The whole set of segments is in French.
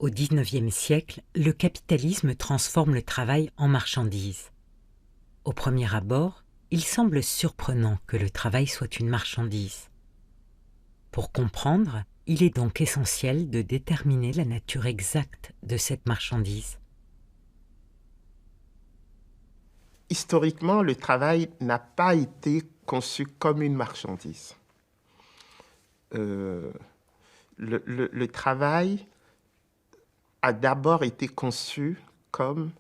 Au XIXe siècle, le capitalisme transforme le travail en marchandise. Au premier abord, il semble surprenant que le travail soit une marchandise. Pour comprendre, il est donc essentiel de déterminer la nature exacte de cette marchandise. Historiquement, le travail n'a pas été conçu comme une marchandise. Le travail a d'abord été conçu comme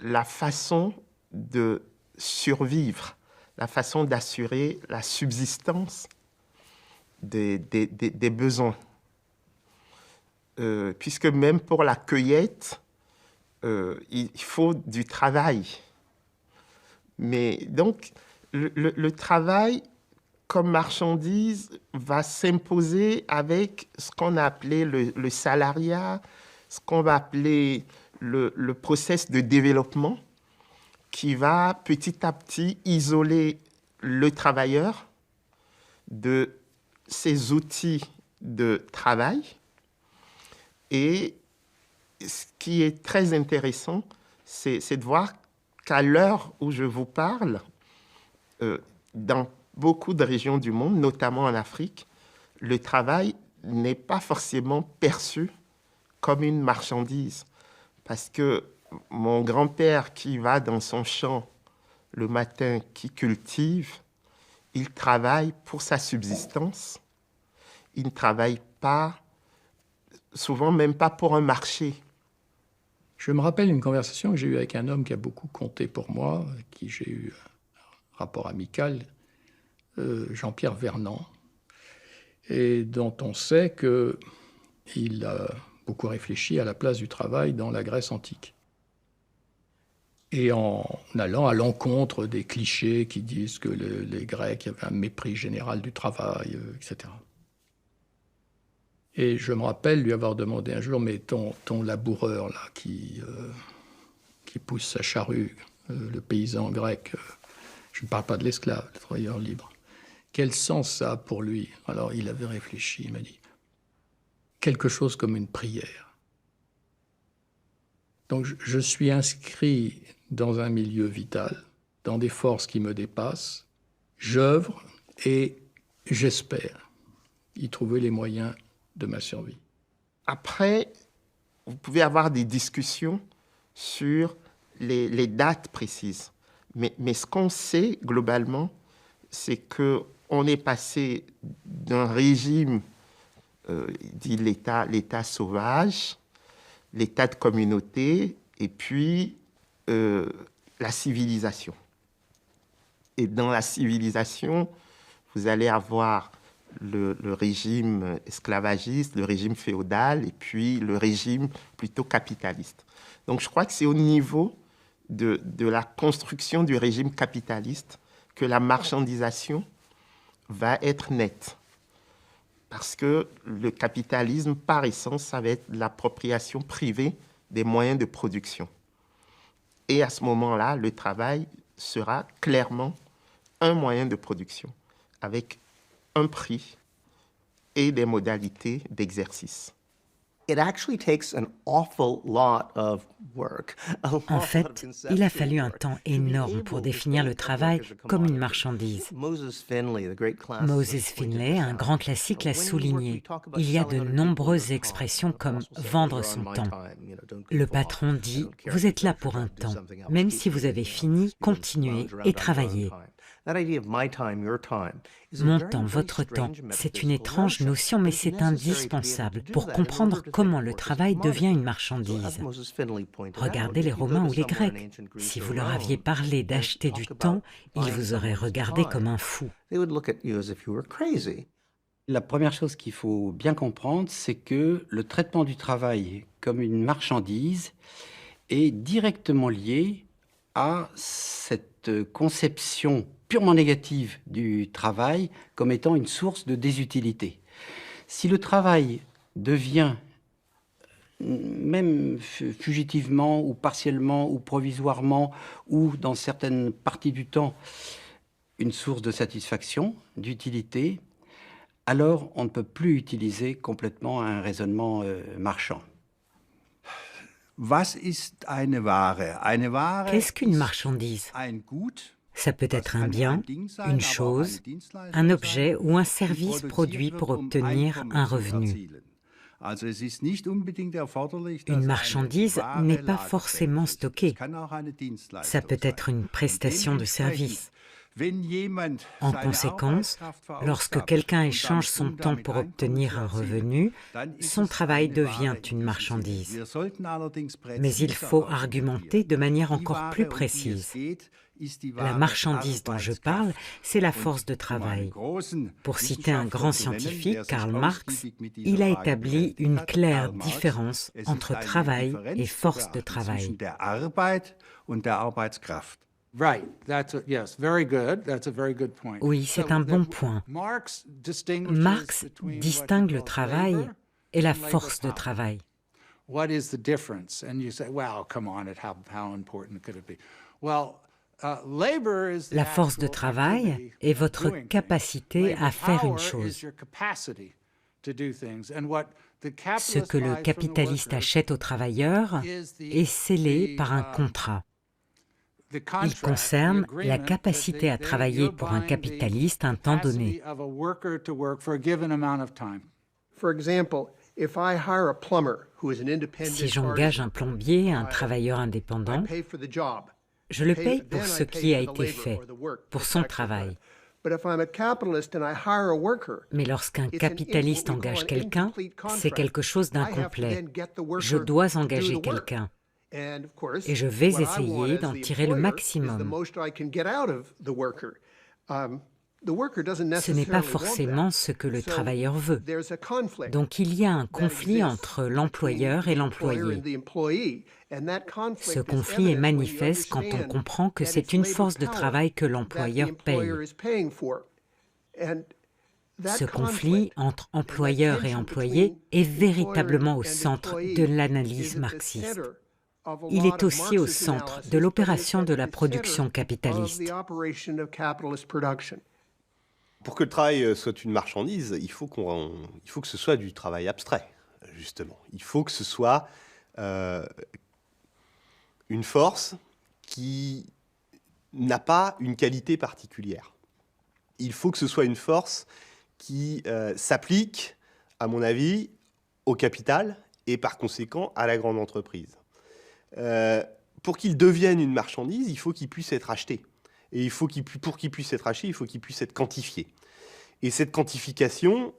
la façon de survivre, la façon d'assurer la subsistance des besoins. Puisque même pour la cueillette, il faut du travail. Mais donc, le travail comme marchandise va s'imposer avec ce qu'on a appelé le salariat, ce qu'on va appeler le process de développement, qui va petit à petit isoler le travailleur de ses outils de travail. Et ce qui est très intéressant, c'est de voir qu'à l'heure où je vous parle, dans beaucoup de régions du monde, notamment en Afrique, le travail n'est pas forcément perçu comme une marchandise. Parce que mon grand-père qui va dans son champ le matin, qui cultive, il travaille pour sa subsistance. Il ne travaille pas, souvent même pas pour un marché. Je me rappelle une conversation que j'ai eue avec un homme qui a beaucoup compté pour moi, avec qui j'ai eu un rapport amical, Jean-Pierre Vernant, et dont on sait qu'il a beaucoup réfléchi à la place du travail dans la Grèce antique. Et en allant à l'encontre des clichés qui disent que les Grecs avaient un mépris général du travail, etc. Et je me rappelle lui avoir demandé un jour, mais ton laboureur là, qui pousse sa charrue, le paysan grec, je ne parle pas de l'esclave, le travailleur libre, quel sens ça a pour lui? Alors il avait réfléchi, il m'a dit, quelque chose comme une prière. Donc je suis inscrit dans un milieu vital, dans des forces qui me dépassent, j'œuvre et j'espère y trouver les moyens de ma survie. Après, vous pouvez avoir des discussions sur les dates précises. Mais ce qu'on sait globalement, c'est qu'on est passé d'un régime, dit l'État sauvage, l'État de communauté, et puis la civilisation. Et dans la civilisation, vous allez avoir le régime esclavagiste, le régime féodal, et puis le régime plutôt capitaliste. Donc je crois que c'est au niveau de la construction du régime capitaliste que la marchandisation va être nette. Parce que le capitalisme, par essence, ça va être l'appropriation privée des moyens de production. Et à ce moment-là, le travail sera clairement un moyen de production, avec un prix et des modalités d'exercice. En fait, il a fallu un temps énorme pour définir le travail comme une marchandise. Moses Finlay, un grand classique, l'a souligné. Il y a de nombreuses expressions comme « vendre son temps ». Le patron dit « vous êtes là pour un temps. Même si vous avez fini, continuez et travaillez ». Mon temps, votre temps, c'est une étrange notion, mais c'est indispensable pour comprendre comment le travail devient une marchandise. Regardez les Romains ou les Grecs. Si vous leur aviez parlé d'acheter du temps, ils vous auraient regardé comme un fou. La première chose qu'il faut bien comprendre, c'est que le traitement du travail comme une marchandise est directement lié à cette conception purement négative du travail comme étant une source de désutilité. Si le travail devient, même fugitivement ou partiellement ou provisoirement ou dans certaines parties du temps, une source de satisfaction, d'utilité, alors on ne peut plus utiliser complètement un raisonnement marchand. Qu'est-ce qu'une marchandise? Ça peut être un bien, une chose, un objet ou un service produit pour obtenir un revenu. Une marchandise n'est pas forcément stockée. Ça peut être une prestation de service. En conséquence, lorsque quelqu'un échange son temps pour obtenir un revenu, son travail devient une marchandise. Mais il faut argumenter de manière encore plus précise. La marchandise dont je parle, c'est la force de travail. Pour citer un grand scientifique, Karl Marx, il a établi une claire différence entre travail et force de travail. Oui, c'est un bon point. Marx distingue le travail et la force de travail. La force de travail est votre capacité à faire une chose. Ce que le capitaliste achète au travailleur est scellé par un contrat. Il concerne la capacité à travailler pour un capitaliste un temps donné. Si j'engage un plombier, un travailleur indépendant, je le paye pour ce qui a été fait, pour son travail. Mais lorsqu'un capitaliste engage quelqu'un, c'est quelque chose d'incomplet. Je dois engager quelqu'un. Et je vais essayer d'en tirer le maximum. Ce n'est pas forcément ce que le travailleur veut. Donc il y a un conflit entre l'employeur et l'employé. Ce conflit est manifeste quand on comprend que c'est une force de travail que l'employeur paye. Ce conflit entre employeur et employé est véritablement au centre de l'analyse marxiste. Il est aussi au centre de l'opération de la production capitaliste. Pour que le travail soit une marchandise, il faut que ce soit du travail abstrait, justement. Il faut que ce soit une force qui n'a pas une qualité particulière. Il faut que ce soit une force qui s'applique, à mon avis, au capital et par conséquent à la grande entreprise. Pour qu'il devienne une marchandise, il faut qu'il puisse être acheté. Et pour qu'il puisse être acheté, il faut qu'il puisse être quantifié. Et cette quantification,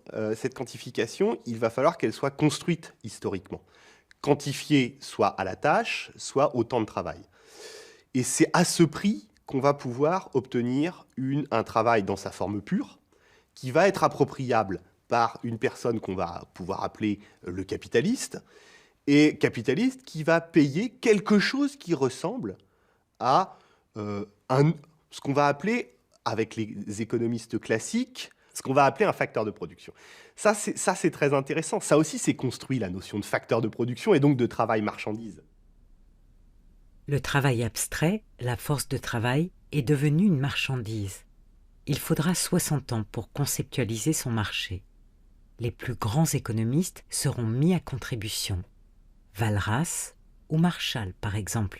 il va falloir qu'elle soit construite historiquement. Quantifiée soit à la tâche, soit au temps de travail. Et c'est à ce prix qu'on va pouvoir obtenir un travail dans sa forme pure, qui va être appropriable par une personne qu'on va pouvoir appeler le capitaliste, et capitaliste qui va payer quelque chose qui ressemble à ce qu'on va appeler, avec les économistes classiques, ce qu'on va appeler un facteur de production. Ça, c'est très intéressant. Ça aussi, c'est construit, la notion de facteur de production et donc de travail-marchandise. Le travail abstrait, la force de travail, est devenu une marchandise. Il faudra 60 ans pour conceptualiser son marché. Les plus grands économistes seront mis à contribution. Walras ou Marshall, par exemple.